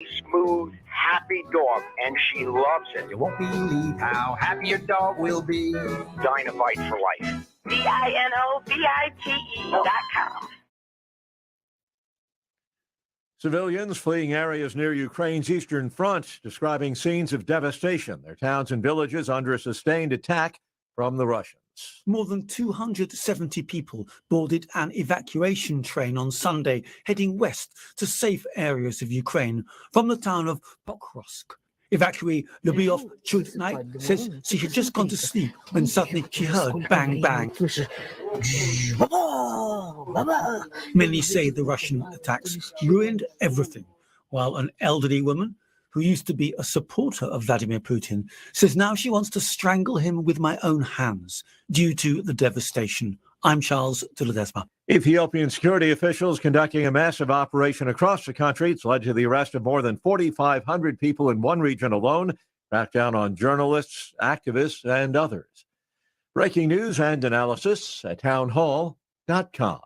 Smooth, happy dog, and she loves it. You won't believe how happy your dog will be. Dynavite for life. DINOVITE.com. Civilians fleeing areas near Ukraine's eastern front, describing scenes of devastation. Their towns and villages under a sustained attack from the Russians. More than 270 people boarded an evacuation train on Sunday, heading west to safe areas of Ukraine from the town of Pokrovsk. Evacuee Lyubov Chudnai says she had just gone to sleep when suddenly she heard bang, bang. Many say the Russian attacks ruined everything, while an elderly woman who used to be a supporter of Vladimir Putin says now she wants to strangle him with my own hands due to the devastation. I'm Charles de Ledesma. Ethiopian security officials conducting a massive operation across the country. It's led to the arrest of more than 4,500 people in one region alone. Crackdown on journalists, activists, and others. Breaking news and analysis at townhall.com.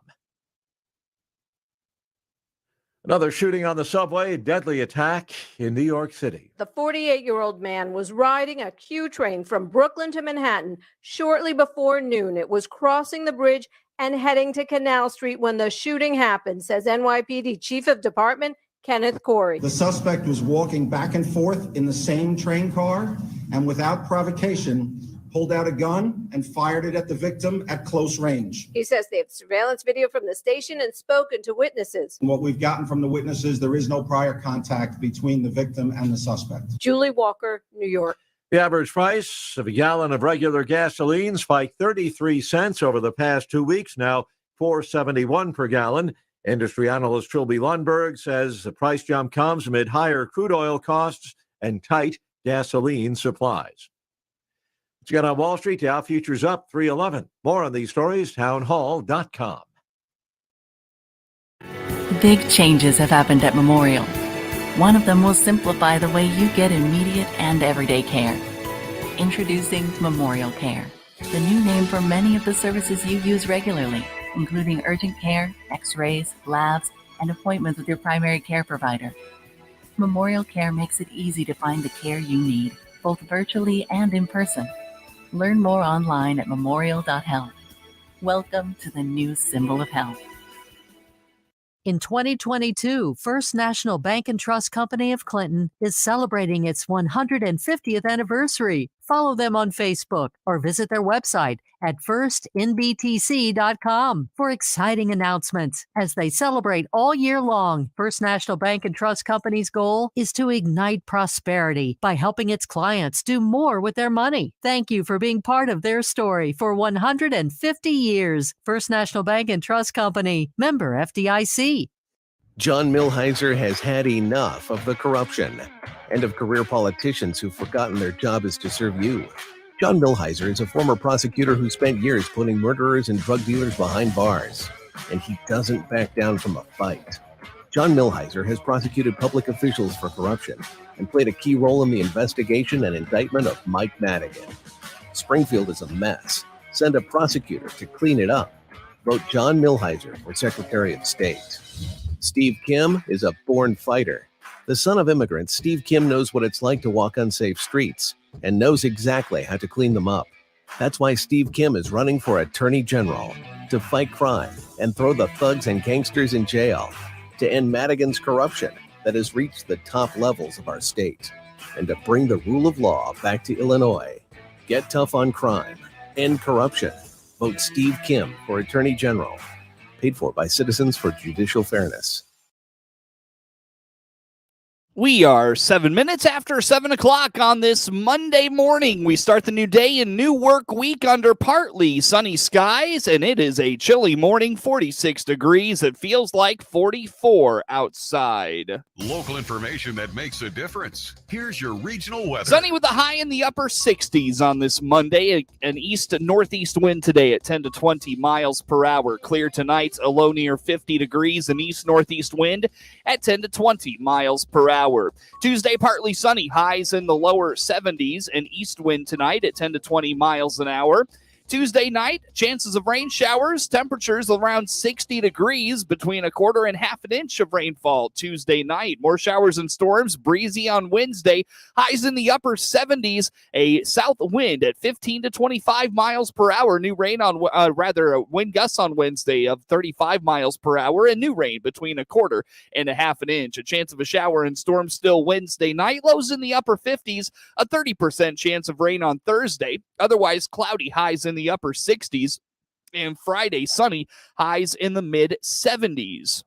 Another shooting on the subway, deadly attack in New York City. The 48-year-old man was riding a Q train from Brooklyn to Manhattan shortly before noon. It was crossing the bridge and heading to Canal Street when the shooting happened, says NYPD Chief of Department Kenneth Corey. The suspect was walking back and forth in the same train car and without provocation pulled out a gun and fired it at the victim at close range. He says they have surveillance video from the station and spoken to witnesses. What we've gotten from the witnesses, there is no prior contact between the victim and the suspect. Julie Walker, New York. The average price of a gallon of regular gasoline spiked 33 cents over the past 2 weeks, now $4.71 per gallon. Industry analyst Trilby Lundberg says the price jump comes amid higher crude oil costs and tight gasoline supplies. Let's get on Wall Street. Dow futures up 311. More on these stories, townhall.com. Big changes have happened at Memorial. One of them will simplify the way you get immediate and everyday care. Introducing Memorial Care, the new name for many of the services you use regularly, including urgent care, x-rays, labs, and appointments with your primary care provider. Memorial Care makes it easy to find the care you need, both virtually and in person. Learn more online at memorial.health. Welcome to the new symbol of health. In 2022, First National Bank and Trust Company of Clinton is celebrating its 150th anniversary. Follow them on Facebook or visit their website at firstinbtc.com for exciting announcements. As they celebrate all year long, First National Bank and Trust Company's goal is to ignite prosperity by helping its clients do more with their money. Thank you for being part of their story for 150 years. First National Bank and Trust Company, member FDIC. John Milheiser has had enough of the corruption and of career politicians who've forgotten their job is to serve you. John Milheiser is a former prosecutor who spent years putting murderers and drug dealers behind bars, and he doesn't back down from a fight. John Milheiser has prosecuted public officials for corruption and played a key role in the investigation and indictment of Mike Madigan. Springfield is a mess. Send a prosecutor to clean it up. Vote John Milheiser for Secretary of State. Steve Kim is a born fighter. The son of immigrants, Steve Kim knows what it's like to walk unsafe streets and knows exactly how to clean them up. That's why Steve Kim is running for Attorney General, to fight crime and throw the thugs and gangsters in jail, to end Madigan's corruption that has reached the top levels of our state, and to bring the rule of law back to Illinois. Get tough on crime, end corruption. Vote Steve Kim for Attorney General. Paid for by Citizens for Judicial Fairness. We are 7 minutes after 7 o'clock on this Monday morning. We start the new day and new work week under partly sunny skies, and it is a chilly morning, 46 degrees. It feels like 44 outside. Local information that makes a difference. Here's your regional weather. Sunny with a high in the upper 60s on this Monday. An east-northeast wind today at 10 to 20 miles per hour. Clear tonight, a low near 50 degrees. An east-northeast wind at 10 to 20 miles per hour. Tuesday, partly sunny, highs in the lower 70s, an east wind tonight at 10 to 20 miles an hour. Tuesday night, chances of rain showers, temperatures around 60 degrees, between a quarter and half an inch of rainfall Tuesday night. More showers and storms, breezy on Wednesday, highs in the upper 70s, a south wind at 15 to 25 miles per hour. New rain on, wind gusts on Wednesday of 35 miles per hour, and new rain between a quarter and a half an inch. A chance of a shower and storm still Wednesday night, lows in the upper 50s, a 30% chance of rain on Thursday. Otherwise cloudy, highs in the upper 60s, and Friday sunny, highs in the mid 70s.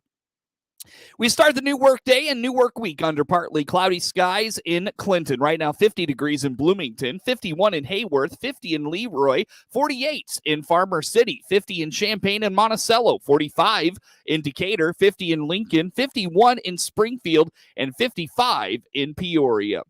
We start the new work day and new work week under partly cloudy skies in Clinton. Right now, 50 degrees in Bloomington, 51 in Hayworth, 50 in Leroy, 48 in Farmer City, 50 in Champaign and Monticello, 45 in Decatur, 50 in Lincoln, 51 in Springfield, and 55 in Peoria.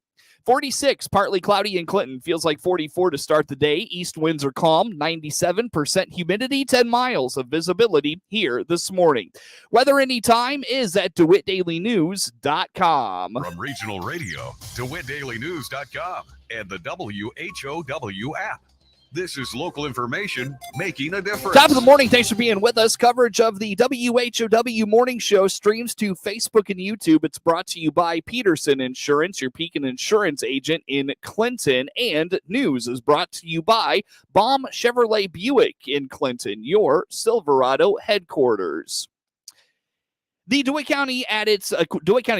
46, partly cloudy in Clinton. Feels like 44 to start the day. East winds are calm, 97% humidity, 10 miles of visibility here this morning. Weather anytime is at DeWittDailyNews.com. From regional radio, DeWittDailyNews.com, and the WHOW app. This is local information making a difference. Top of the morning. Thanks for being with us. Coverage of the WHOW Morning Show streams to Facebook and YouTube. It's brought to you by Peterson Insurance, your Pekin Insurance agent in Clinton. And news is brought to you by Baum Chevrolet Buick in Clinton, your Silverado headquarters. The DeWitt County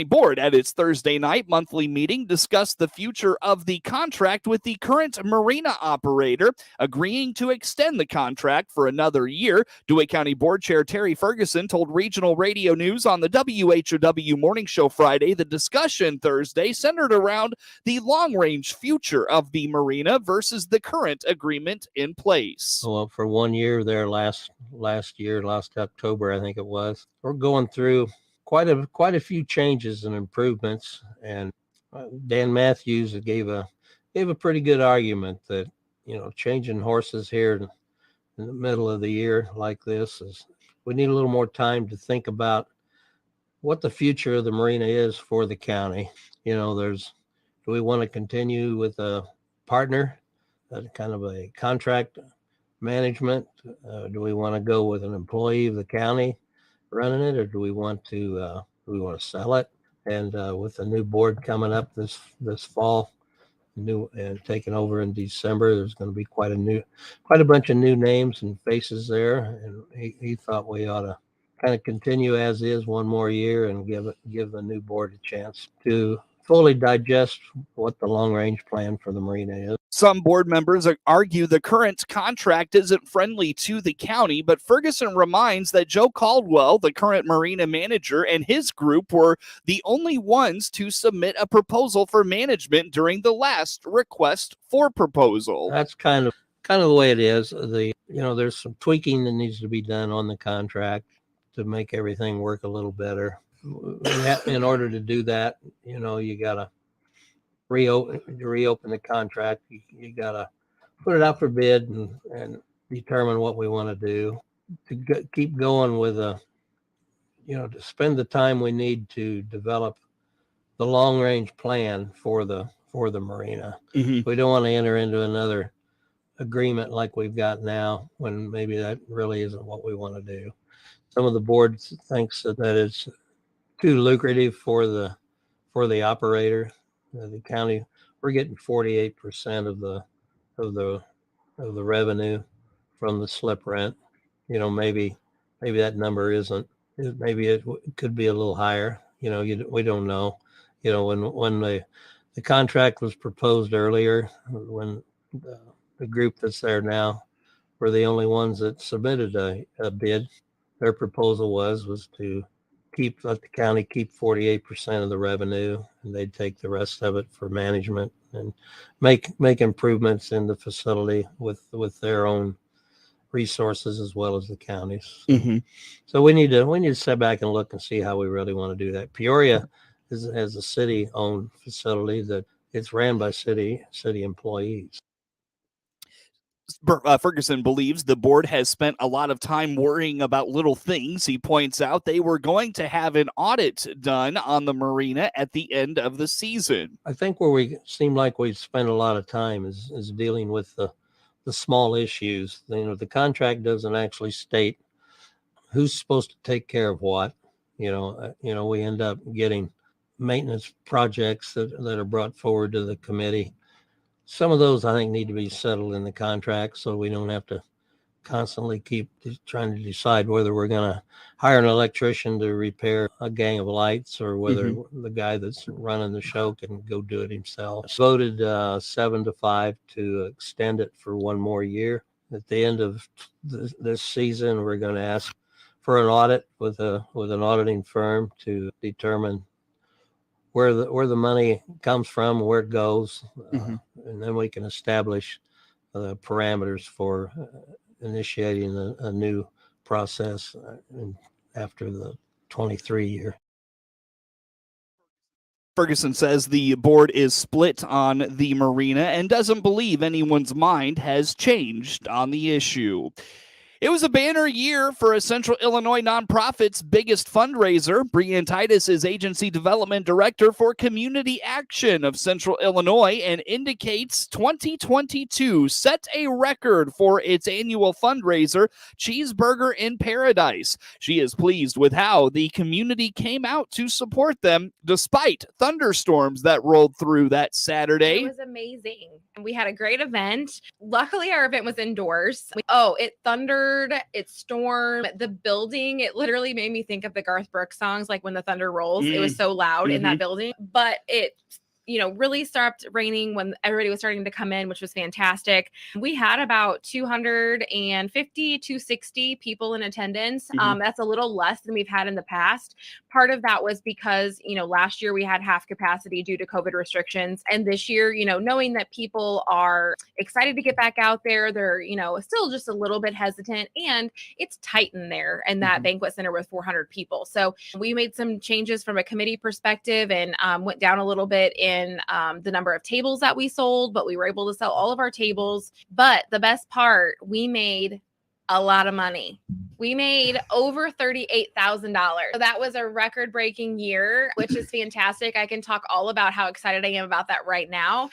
Board at its Thursday night monthly meeting discussed the future of the contract with the current Marina operator, agreeing to extend the contract for another year. DeWitt County Board Chair Terry Ferguson told Regional Radio News on the WHOW Morning Show Friday the discussion Thursday centered around the long-range future of the Marina versus the current agreement in place. Well, for 1 year there last October, I think it was, we're going through quite a few changes and improvements, and Dan Matthews gave a pretty good argument that, you know, changing horses here in the middle of the year like this is, we need a little more time to think about what the future of the Marina is for the county. You know, do we want to continue with a partner, kind of a contract management? Do we want to go with an employee of the county running it, or do we want to sell it? And with the new board coming up this fall, new and taking over in December, there's going to be quite a bunch of new names and faces there. And he thought we ought to kind of continue as is one more year and give the new board a chance to fully digest what the long-range plan for the Marina is. Some board members argue the current contract isn't friendly to the county, but Ferguson reminds that Joe Caldwell, the current Marina manager, and his group were the only ones to submit a proposal for management during the last request for proposal. That's kind of the way it is. There's some tweaking that needs to be done on the contract to make everything work a little better. In order to do that, you know, you got to reopen the contract. You got to put it out for bid and determine what we want to do to keep going with to spend the time we need to develop the long range plan for the Marina. Mm-hmm. We don't want to enter into another agreement like we've got now when maybe that really isn't what we want to do. Some of the board thinks that it's too lucrative for the operator. The county, we're getting 48% of the revenue from the slip rent. You know, maybe that number isn't. Maybe it could be a little higher. You know, we don't know. You know, when the contract was proposed earlier, when the group that's there now were the only ones that submitted a bid, their proposal was to let the county keep 48% of the revenue, and they'd take the rest of it for management and make improvements in the facility with their own resources as well as the county's. Mm-hmm. So we need to step back and look and see how we really want to do that. Peoria has a city-owned facility that it's ran by city employees. Ferguson believes the board has spent a lot of time worrying about little things. He points out they were going to have an audit done on the Marina at the end of the season. I think where we seem like we spend a lot of time is dealing with the the small issues. The contract doesn't actually state who's supposed to take care of what. We end up getting maintenance projects that are brought forward to the committee. Some of those I think need to be settled in the contract so we don't have to constantly keep trying to decide whether we're going to hire an electrician to repair a gang of lights or whether the guy that's running the show can go do it himself. Voted 7-5 to extend it for one more year. At the end of this season, we're going to ask for an audit with an auditing firm to determine where the money comes from, where it goes, and then we can establish the parameters for initiating a new process after the 23 year. Ferguson says the board is split on the Marina and doesn't believe anyone's mind has changed on the issue. It was a banner year for a Central Illinois nonprofit's biggest fundraiser. Brianne Titus is Agency Development Director for Community Action of Central Illinois and indicates 2022 set a record for its annual fundraiser, Cheeseburger in Paradise. She is pleased with how the community came out to support them despite thunderstorms that rolled through that Saturday. It was amazing. We had a great event. Luckily, our event was indoors. It thundered, it stormed. The building, it literally made me think of the Garth Brooks songs, like When the Thunder Rolls. It was so loud in that building, but it really stopped raining when everybody was starting to come in, which was fantastic. We had about 250, 260 people in attendance. That's a little less than we've had in the past. Part of that was because, last year we had half capacity due to COVID restrictions. And this year, knowing that people are excited to get back out there, they're, still just a little bit hesitant, and it's tight in there in that banquet center with 400 people. So we made some changes from a committee perspective and went down a little bit in the number of tables that we sold, but we were able to sell all of our tables. But the best part, we made a lot of money. We made over $38,000. So that was a record-breaking year, which is fantastic. I can talk all about how excited I am about that right now.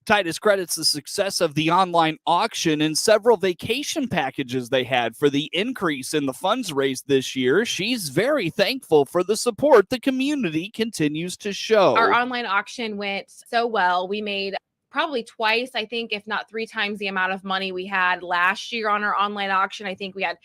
Titus credits the success of the online auction and several vacation packages they had for the increase in the funds raised this year. She's very thankful for the support the community continues to show. Our online auction went so well. We made probably twice, I think, if not 3 times the amount of money we had last year on our online auction. I think we had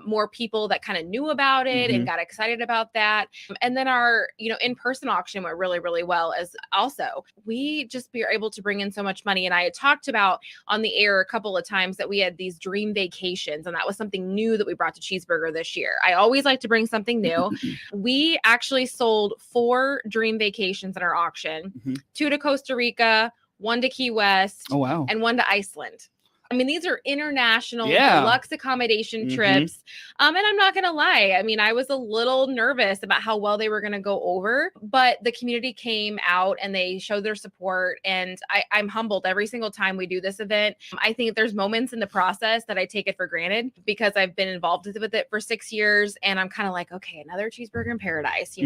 more people that kind of knew about it and got excited about that. And then our, in-person auction went really, really well as also. We were able to bring in so much money. And I had talked about on the air a couple of times that we had these dream vacations, and that was something new that we brought to Cheeseburger this year. I always like to bring something new. We actually sold 4 dream vacations in our auction, 2 to Costa Rica, 1 to Key West, and 1 to Iceland. I mean, these are international deluxe accommodation trips. And I'm not going to lie. I mean, I was a little nervous about how well they were going to go over, but the community came out and they showed their support. And I'm humbled every single time we do this event. I think there's moments in the process that I take it for granted because I've been involved with it for 6 years. And I'm kind of like, okay, another Cheeseburger in Paradise,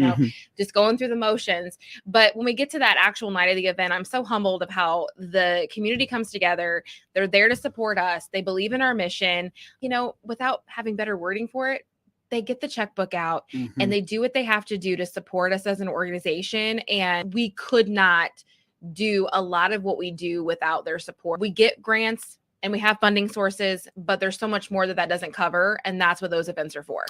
just going through the motions. But when we get to that actual night of the event, I'm so humbled of how the community comes together. They're there to support us. They believe in our mission, without having better wording for it. They get the checkbook out and they do what they have to do to support us as an organization. And we could not do a lot of what we do without their support. We get grants and we have funding sources, but there's so much more that doesn't cover. And that's what those events are for.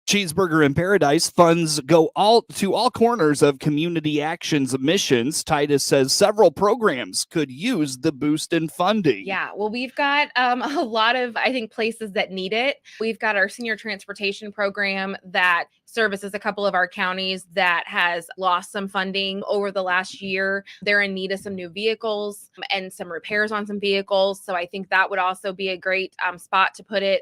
Cheeseburger in Paradise funds go to all corners of community action's missions. Titus says several programs could use the boost in funding. Yeah, well, we've got a lot of, I think, places that need it. We've got our senior transportation program that services a couple of our counties that has lost some funding over the last year. They're in need of some new vehicles and some repairs on some vehicles. So I think that would also be a great spot to put it.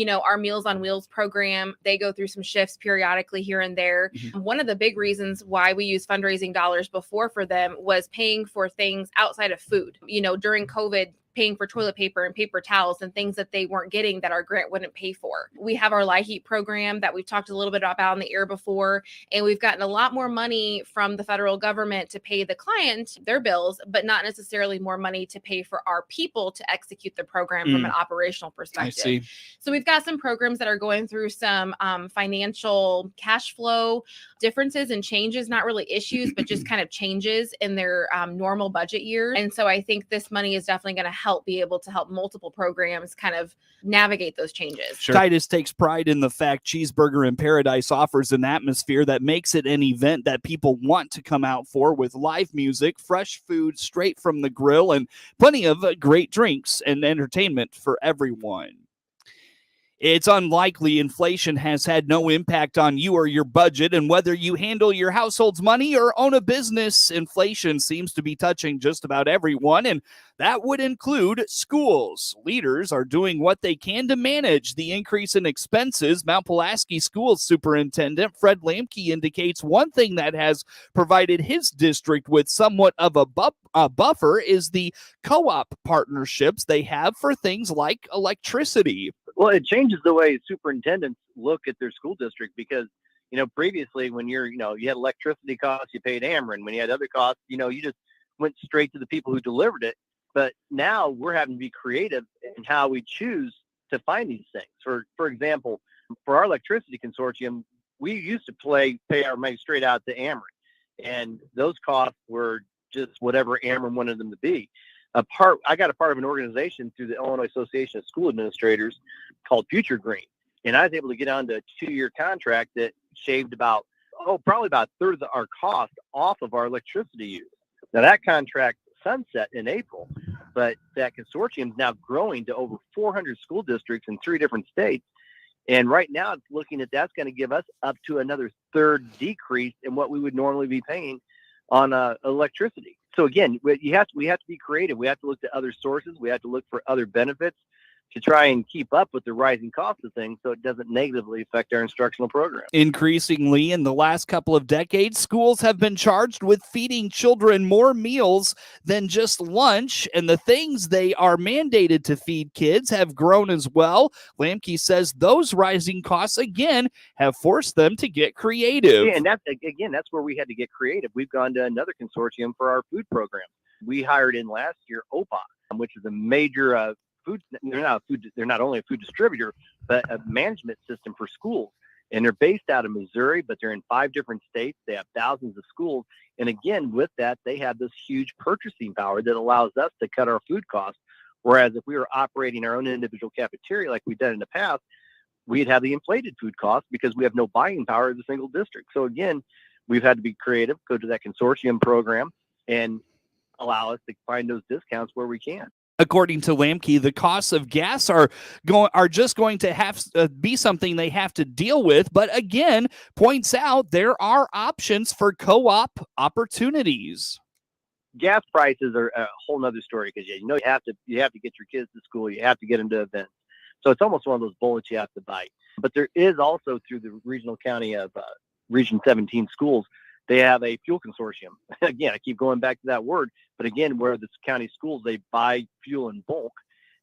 Our Meals on Wheels program, they go through some shifts periodically here and there. One of the big reasons why we use fundraising dollars before for them was paying for things outside of food. During COVID, paying for toilet paper and paper towels and things that they weren't getting that our grant wouldn't pay for. We have our LIHEAP program that we've talked a little bit about on the air before, and we've gotten a lot more money from the federal government to pay the client their bills, but not necessarily more money to pay for our people to execute the program from an operational perspective. I see. So we've got some programs that are going through some financial cash flow differences and changes, not really issues, but just kind of changes in their normal budget year. And so I think this money is definitely going to help be able to help multiple programs kind of navigate those changes. Sure. Titus takes pride in the fact Cheeseburger in Paradise offers an atmosphere that makes it an event that people want to come out for, with live music, fresh food straight from the grill, and plenty of great drinks and entertainment for everyone. It's unlikely inflation has had no impact on you or your budget, and whether you handle your household's money or own a business, inflation seems to be touching just about everyone, and that would include schools. Leaders are doing what they can to manage the increase in expenses. Mount Pulaski Schools Superintendent Fred Lamke indicates one thing that has provided his district with somewhat of a buffer is the co-op partnerships they have for things like electricity. Well, it changes the way superintendents look at their school district because, previously when you had electricity costs, you paid Ameren. When you had other costs, you just went straight to the people who delivered it. But now we're having to be creative in how we choose to find these things. For example, for our electricity consortium, we used to pay our money straight out to Ameren. And those costs were just whatever Ameren wanted them to be. I got a part of an organization through the Illinois Association of School Administrators called Future Green. And I was able to get onto a 2-year contract that shaved probably about a third of our cost off of our electricity use. Now that contract sunset in April, but that consortium is now growing to over 400 school districts in 3 different states. And right now it's looking at that's going to give us up to another third decrease in what we would normally be paying on electricity. So again, we have to be creative. We have to look to other sources. We have to look for other benefits to try and keep up with the rising cost of things so it doesn't negatively affect our instructional program. Increasingly, in the last couple of decades, schools have been charged with feeding children more meals than just lunch, and the things they are mandated to feed kids have grown as well. Lamke says those rising costs, again, have forced them to get creative. Yeah, and that's where we had to get creative. We've gone to another consortium for our food program. We hired in last year OPA, which is a major they're not only a food distributor, but a management system for schools. And they're based out of Missouri, but they're in 5 different states. They have thousands of schools. And again, with that, they have this huge purchasing power that allows us to cut our food costs. Whereas if we were operating our own individual cafeteria like we've done in the past, we'd have the inflated food costs because we have no buying power as a single district. So again, we've had to be creative, go to that consortium program and allow us to find those discounts where we can. According to Lamke, the costs of gas are just going to have be something they have to deal with. But again, points out there are options for co-op opportunities. Gas prices are a whole nother story because you have to get your kids to school, you have to get them to events. So it's almost one of those bullets you have to bite. But there is also through the regional county of Region 17 schools, they have a fuel consortium. Again, I keep going back to that word, but again, where the county schools, they buy fuel in bulk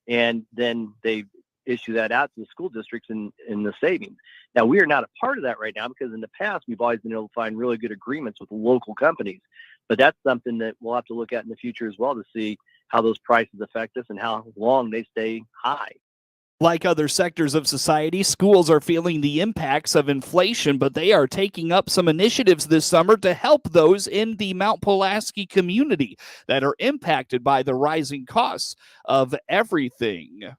and then they issue that out to the school districts in the savings. Now, we are not a part of that right now because in the past, we've always been able to find really good agreements with local companies. But that's something that we'll have to look at in the future as well to see how those prices affect us and how long they stay high. Like other sectors of society, schools are feeling the impacts of inflation, but they are taking up some initiatives this summer to help those in the Mount Pulaski community that are impacted by the rising costs of everything.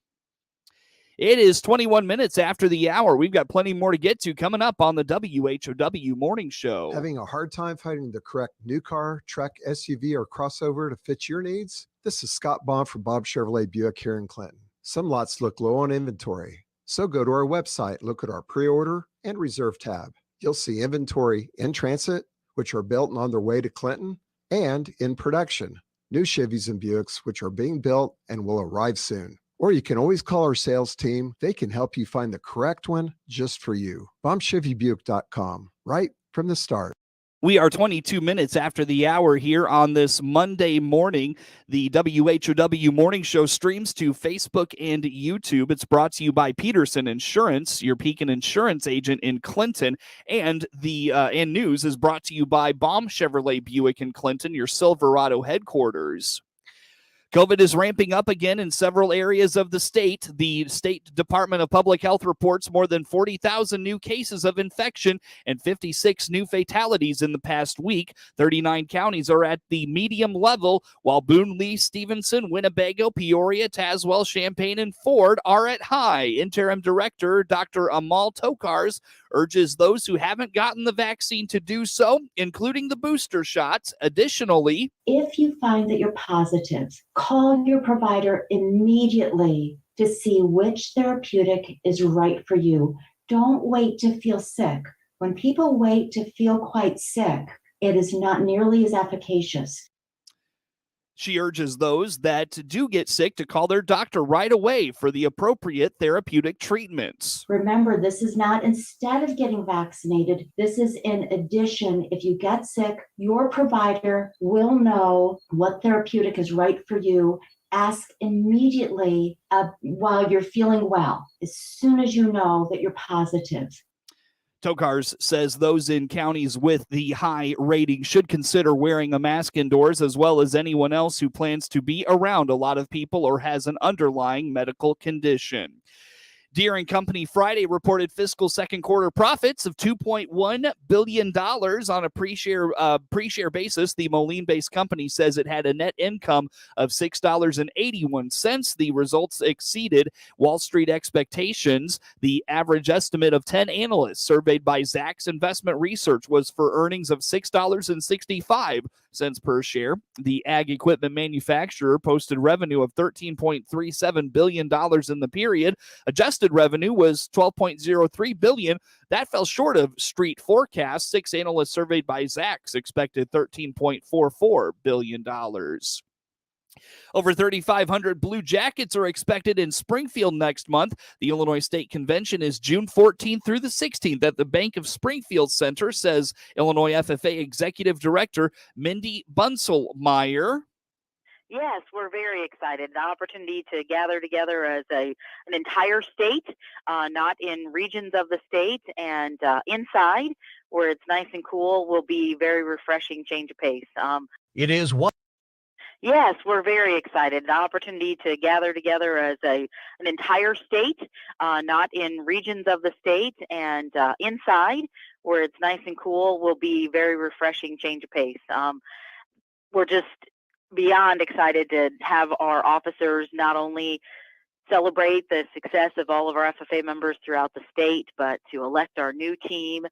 It is 21 minutes after the hour. We've got plenty more to get to coming up on the WHOW Morning Show. Having a hard time finding the correct new car, truck, SUV, or crossover to fit your needs? This is Scott Baum from Bob Chevrolet Buick here in Clinton. Some lots look low on inventory, so go to our website, look at our pre-order and reserve tab. You'll see inventory in transit, which are built and on their way to Clinton, and in production, new Chevys and Buicks, which are being built and will arrive soon. Or you can always call our sales team. They can help you find the correct one just for you. BombChevyBuick.com, right from the start. We are 22 minutes after the hour here on this Monday morning. The WHOW Morning Show streams to Facebook and YouTube. It's brought to you by Peterson Insurance, your Pekin Insurance agent in Clinton. And the news is brought to you by Baum Chevrolet Buick in Clinton, your Silverado headquarters. COVID is ramping up again in several areas of the state. The State Department of Public Health reports more than 40,000 new cases of infection and 56 new fatalities in the past week. 39 counties are at the medium level, while Boone, Lee, Stevenson, Winnebago, Peoria, Tazewell, Champaign, and Ford are at high. Interim Director Dr. Amal Tokars urges those who haven't gotten the vaccine to do so, including the booster shots. Additionally, if you find that you're positive, call your provider immediately to see which therapeutic is right for you. Don't wait to feel sick. When people wait to feel quite sick, it is not nearly as efficacious. she urges those that do get sick to call their doctor right away for the appropriate therapeutic treatments. Remember, this is not instead of getting vaccinated. This is in addition. If you get sick, your provider will know what therapeutic is right for you. Ask immediately while you're feeling well, as soon as you know that you're positive. Tokars says those in counties with the high rating should consider wearing a mask indoors, as well as anyone else who plans to be around a lot of people or has an underlying medical condition. Deere & Company Friday reported fiscal second quarter profits of $2.1 billion on a pre-share basis. The Moline-based company says it had a net income of $6.81. The results exceeded Wall Street expectations. The average estimate of 10 analysts surveyed by Zacks Investment Research was for earnings of $6.65 per share. The ag equipment manufacturer posted revenue of $13.37 billion in the period. Adjusted revenue was $12.03 billion. That fell short of street forecasts. 6 analysts surveyed by Zacks expected $13.44 billion. Over 3,500 Blue Jackets are expected in Springfield next month. The Illinois State Convention is June 14th through the 16th at the Bank of Springfield Center, says Illinois FFA Executive Director Mindy Bunselmeyer. Yes, we're very excited. The opportunity to gather together as an entire state, not in regions of the state, and inside where it's nice and cool will be very refreshing change of pace. It is what? Yes, we're very excited. The opportunity to gather together as an entire state, not in regions of the state, and inside where it's nice and cool will be very refreshing change of pace. We're just beyond excited to have our officers not only celebrate the success of all of our FFA members throughout the state, but to elect our new team,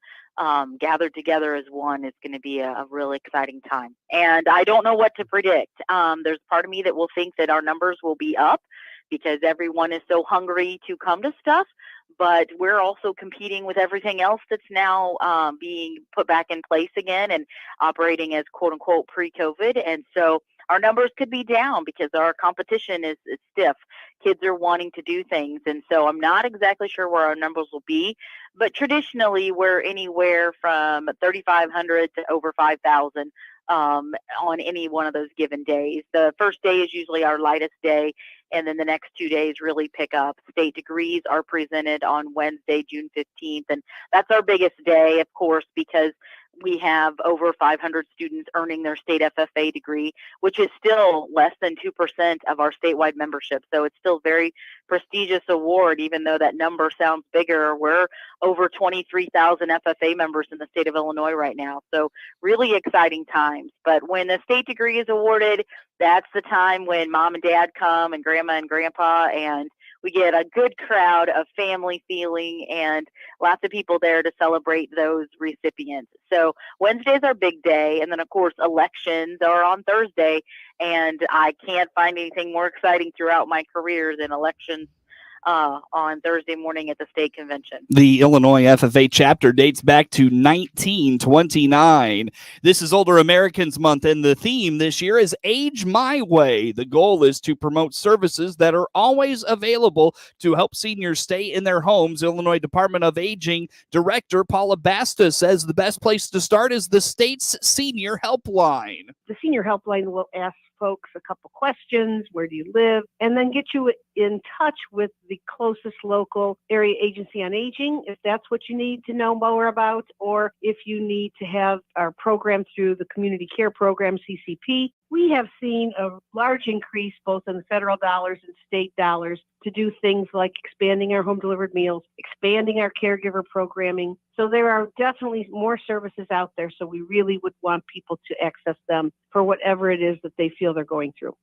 gathered together as one is going to be a really exciting time. And I don't know what to predict. There's part of me that will think that our numbers will be up because everyone is so hungry to come to stuff, but we're also competing with everything else that's now being put back in place again and operating as quote unquote pre-COVID. And so our numbers could be down because our competition is stiff. Kids are wanting to do things. And so I'm not exactly sure where our numbers will be, but traditionally we're anywhere from 3,500 to over 5,000 on any one of those given days. The first day is usually our lightest day, and then the next 2 days really pick up. State degrees are presented on Wednesday, June 15th, and that's our biggest day, of course, because we have over 500 students earning their state FFA degree, which is still less than 2% of our statewide membership. So it's still a very prestigious award, even though that number sounds bigger. We're over 23,000 FFA members in the state of Illinois right now. So really exciting times. But when the state degree is awarded, that's the time when mom and dad come and grandma and grandpa, and we get a good crowd of family feeling and lots of people there to celebrate those recipients. So Wednesday's our big day. And then, of course, elections are on Thursday. And I can't find anything more exciting throughout my career than elections on Thursday morning at the state convention. The Illinois FFA chapter dates back to 1929. This is Older Americans Month, and the theme this year is Age My Way. The goal is to promote services that are always available to help seniors stay in their homes. Illinois Department of Aging Director Paula Basta says the best place to start is the state's senior helpline. The senior helpline will ask folks a couple questions. Where do you live? And then get you in touch with the closest local area agency on aging, if that's what you need to know more about, or if you need to have our program through the community care program, CCP. We have seen a large increase both in the federal dollars and state dollars to do things like expanding our home delivered meals, expanding our caregiver programming. So there are definitely more services out there. So we really would want people to access them for whatever it is that they feel they're going through.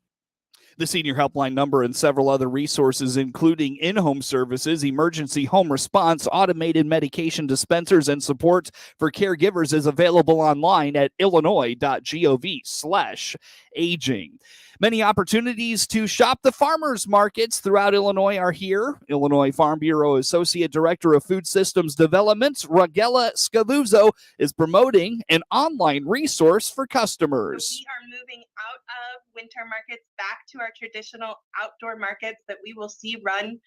The senior helpline number and several other resources, including in-home services, emergency home response, automated medication dispensers, and support for caregivers, is available online at illinois.gov/aging. Many opportunities to shop the farmers markets throughout Illinois are here. Illinois Farm Bureau Associate Director of Food Systems Development, Ragella Scaluzzo, is promoting an online resource for customers. We are moving out of winter markets back to our traditional outdoor markets that we will see run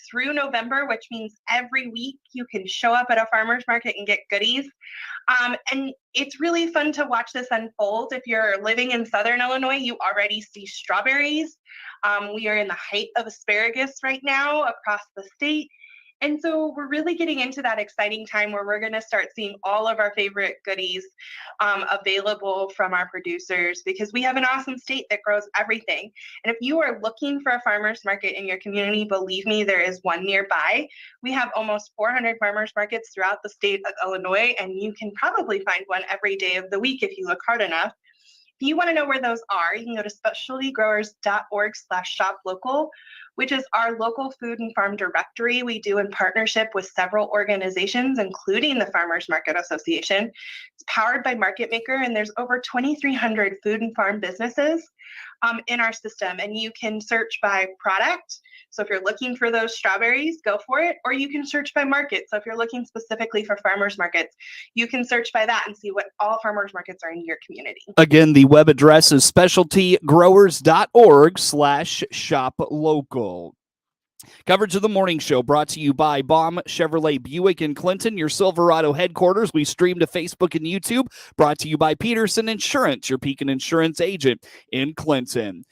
through November, which means every week you can show up at a farmer's market and get goodies. And it's really fun to watch this unfold. If you're living in Southern Illinois, you already see strawberries. We are in the height of asparagus right now across the state. And so we're really getting into that exciting time where we're going to start seeing all of our favorite goodies available from our producers, because we have an awesome state that grows everything. And if you are looking for a farmer's market in your community, believe me, there is one nearby. We have almost 400 farmers markets throughout the state of Illinois, and you can probably find one every day of the week if you look hard enough. If you want to know where those are, you can go to specialtygrowers.org/shoplocal, which is our local food and farm directory we do in partnership with several organizations, including the Farmers Market Association. It's powered by Market Maker, and there's over 2,300 food and farm businesses in our system. And you can search by product. So if you're looking for those strawberries, go for it. Or you can search by market. So if you're looking specifically for farmers markets, you can search by that and see what all farmers markets are in your community. Again, the web address is specialtygrowers.org/shoplocal. Coverage of the morning show brought to you by Baum Chevrolet Buick in Clinton, your Silverado headquarters. We stream to Facebook and YouTube. Brought to you by Peterson Insurance, your Pekin Insurance agent in Clinton.